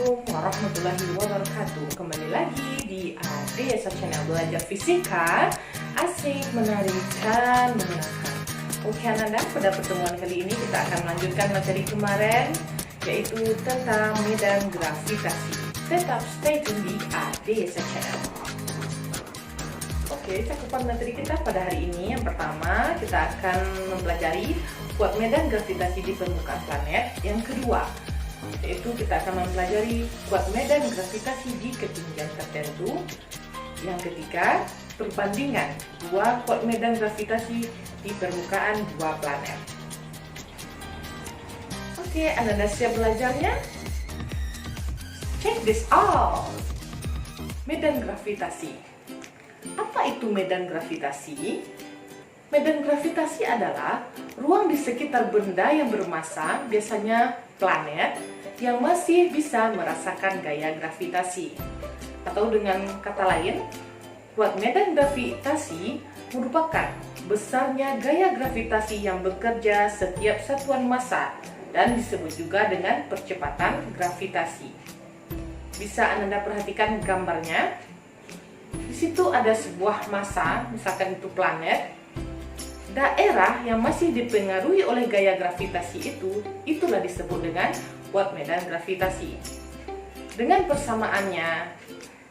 Assalamualaikum warahmatullahi wabarakatuh. Kembali lagi di ADSA Channel Belajar Fisika. Asik, menarik, dan menyenangkan. Oke Ananda, pada pertemuan kali ini kita akan melanjutkan materi kemarin, yaitu tentang medan gravitasi. Tetap stay tune di ADSA Channel. Oke, cakupan materi kita pada hari ini, yang pertama kita akan mempelajari kuat medan gravitasi di permukaan planet. Yang kedua, yaitu kita akan mempelajari kuat medan gravitasi di ketinggian tertentu. Yang ketiga, perbandingan dua kuat medan gravitasi di permukaan dua planet. Oke, Anda siap belajarnya? Check this out. Medan gravitasi. Apa itu medan gravitasi? Medan gravitasi adalah ruang di sekitar benda yang bermassa, biasanya planet, yang masih bisa merasakan gaya gravitasi. Atau dengan kata lain, kuat medan gravitasi merupakan besarnya gaya gravitasi yang bekerja setiap satuan massa dan disebut juga dengan percepatan gravitasi. Bisa Anda perhatikan gambarnya? Di situ ada sebuah massa, misalkan itu planet. Daerah yang masih dipengaruhi oleh gaya gravitasi itulah disebut dengan kuat medan gravitasi. Dengan persamaannya,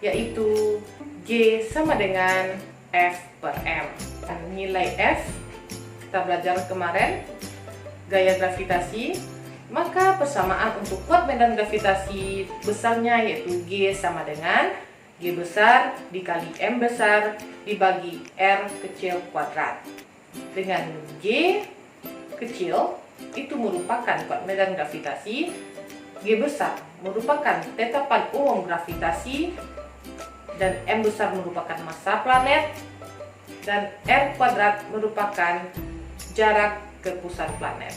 yaitu G sama dengan F per M. Dan nilai F, kita belajar kemarin, gaya gravitasi, maka persamaan untuk kuat medan gravitasi besarnya yaitu G sama dengan G besar dikali M besar dibagi R kecil kuadrat. Dengan G kecil itu merupakan kuat medan gravitasi, G besar merupakan tetapan umum gravitasi, dan M besar merupakan massa planet, dan R kuadrat merupakan jarak ke pusat planet.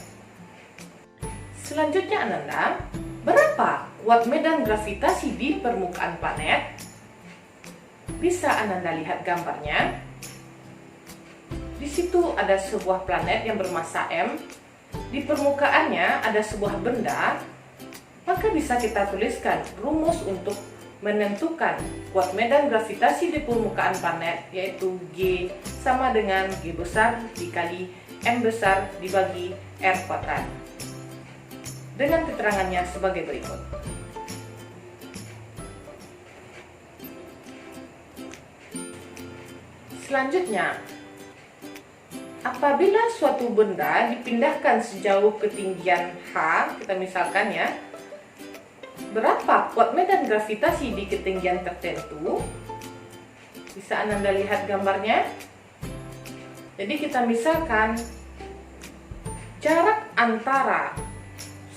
Selanjutnya Ananda, berapa kuat medan gravitasi di permukaan planet? Bisa Ananda lihat gambarnya. Di situ ada sebuah planet yang bermassa M. Di permukaannya ada sebuah benda. Maka bisa kita tuliskan rumus untuk menentukan kuat medan gravitasi di permukaan planet, yaitu G sama dengan G besar dikali M besar dibagi R kuadrat. Dengan keterangannya sebagai berikut. Selanjutnya, apabila suatu benda dipindahkan sejauh ketinggian H, kita misalkan ya, berapa kuat medan gravitasi di ketinggian tertentu? Bisa Anda lihat gambarnya? Jadi kita misalkan jarak antara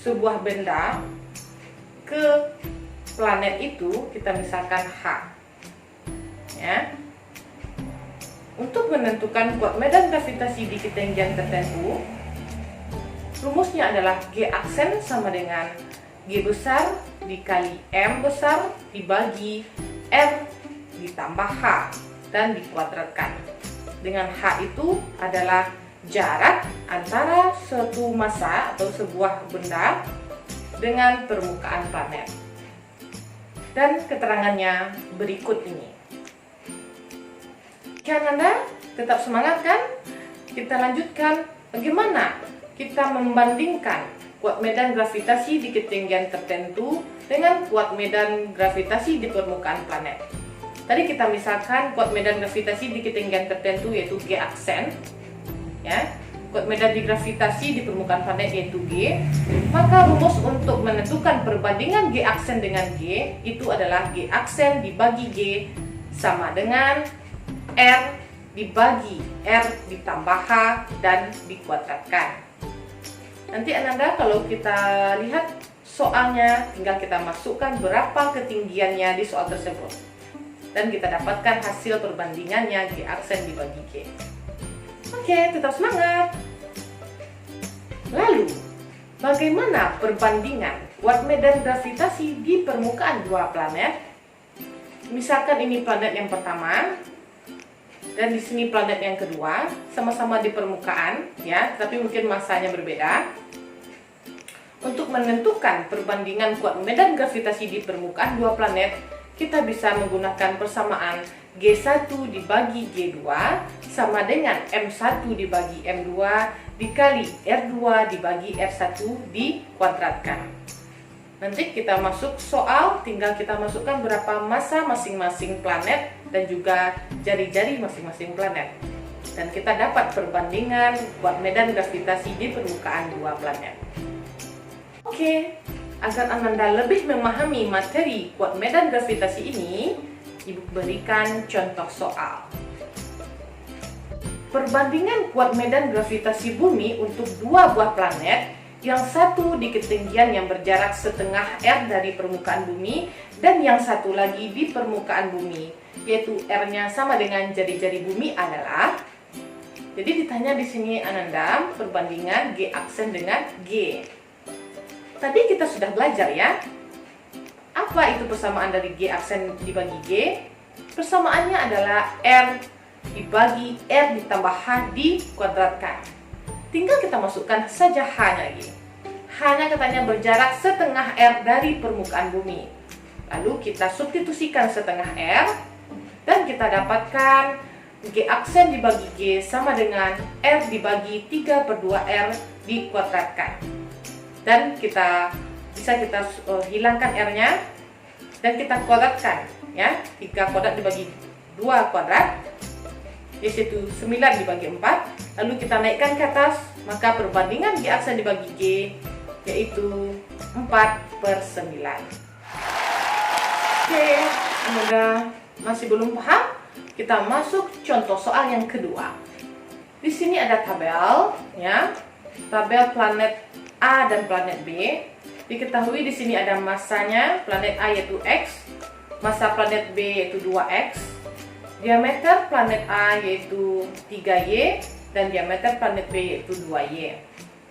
sebuah benda ke planet itu, kita misalkan H. Ya. Untuk menentukan kuat medan gravitasi di ketinggian tertentu, rumusnya adalah G aksen sama dengan G besar dikali M besar dibagi R ditambah H dan dikuadratkan. Dengan H itu adalah jarak antara suatu massa atau sebuah benda dengan permukaan planet. Dan keterangannya berikut ini. Jangan Anda tetap semangat kan? Kita lanjutkan bagaimana kita membandingkan kuat medan gravitasi di ketinggian tertentu dengan kuat medan gravitasi di permukaan planet. Tadi kita misalkan kuat medan gravitasi di ketinggian tertentu yaitu G aksen, ya. Kuat medan di gravitasi di permukaan planet yaitu G. Maka rumus untuk menentukan perbandingan G aksen dengan G itu adalah G aksen dibagi G sama dengan R dibagi R ditambah H dan dikuadratkan. Nanti Ananda kalau kita lihat soalnya, tinggal kita masukkan berapa ketinggiannya di soal tersebut. Dan kita dapatkan hasil perbandingannya G aksen dibagi G. Oke, tetap semangat. Lalu, bagaimana perbandingan kuat medan gravitasi di permukaan dua planet? Misalkan ini planet yang pertama, dan di sini planet yang kedua, sama-sama di permukaan, ya, tapi mungkin massanya berbeda. Untuk menentukan perbandingan kuat medan gravitasi di permukaan dua planet, kita bisa menggunakan persamaan G1 dibagi G2 sama dengan M1 dibagi M2 dikali R2 dibagi R1 dikuadratkan. Nanti kita masuk soal, tinggal kita masukkan berapa massa masing-masing planet dan juga jari-jari masing-masing planet. Dan kita dapat perbandingan kuat medan gravitasi di permukaan dua planet. Oke, agar Ananda lebih memahami materi kuat medan gravitasi ini, Ibu berikan contoh soal. Perbandingan kuat medan gravitasi bumi untuk dua buah planet, yang satu di ketinggian yang berjarak setengah R dari permukaan bumi, dan yang satu lagi di permukaan bumi, yaitu R-nya sama dengan jari-jari bumi adalah. Jadi ditanya di sini Ananda, perbandingan G aksen dengan G. Tadi kita sudah belajar ya. Apa itu persamaan dari G aksen dibagi G? Persamaannya adalah R dibagi R ditambah H dikuadratkan. Tinggal kita masukkan saja H-nya lagi. H-nya katanya berjarak setengah R dari permukaan bumi. Lalu kita substitusikan setengah R dan kita dapatkan G aksen dibagi G sama dengan R dibagi 3/2 R dikuadratkan. Dan kita hilangkan R-nya dan kita kuadratkan ya. 3 kuadrat dibagi 2 kuadrat yaitu 9 dibagi 4. Lalu kita naikkan ke atas, maka perbandingan G aksen dibagi G yaitu 4/9. Oke, semoga masih belum paham. Kita masuk contoh soal yang kedua. Di sini ada tabel ya. Tabel planet A dan planet B. Diketahui di sini ada massanya, planet A yaitu X, massa planet B yaitu 2X, diameter planet A yaitu 3Y, dan diameter planet B yaitu 2Y.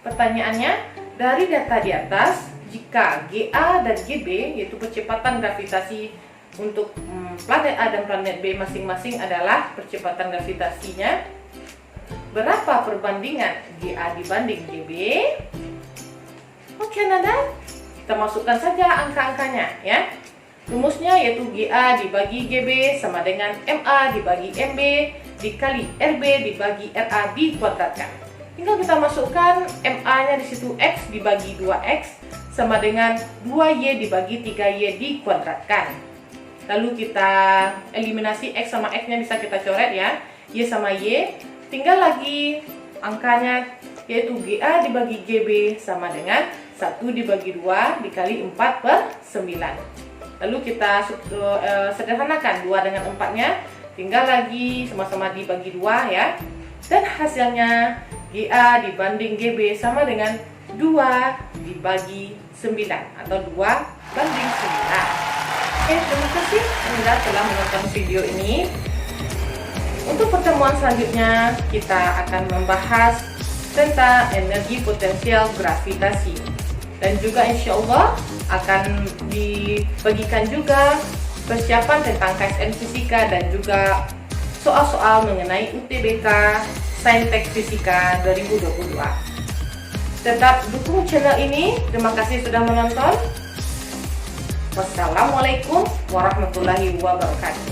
Pertanyaannya, dari data di atas, jika GA dan GB yaitu percepatan gravitasi untuk planet A dan planet B masing-masing adalah percepatan gravitasinya, berapa perbandingan GA dibanding GB? Oke Ananda, kita masukkan saja angka-angkanya ya. Rumusnya yaitu GA dibagi GB sama dengan MA dibagi MB dikali RB dibagi RA dikuadratkan. Tinggal kita masukkan MA-nya di situ X dibagi 2X sama dengan 2Y dibagi 3Y dikuadratkan. Lalu kita eliminasi X sama X-nya bisa kita coret ya. Y sama Y. Tinggal lagi angkanya yaitu GA dibagi GB sama dengan 1 dibagi 2 dikali 4/9. Lalu kita sederhanakan 2 dengan 4-nya. Tinggal lagi sama-sama dibagi 2 ya. Dan hasilnya GA dibanding GB sama dengan 2 dibagi 9 atau 2/9. Oke, terima kasih Anda telah menonton video ini. Untuk pertemuan selanjutnya kita akan membahas tentang energi potensial gravitasi. Dan juga insya Allah akan dibagikan juga persiapan tentang KSN Fisika dan juga soal-soal mengenai UTBK Saintek Fisika 2022. Tetap dukung channel ini. Terima kasih sudah menonton. Wassalamualaikum warahmatullahi wabarakatuh.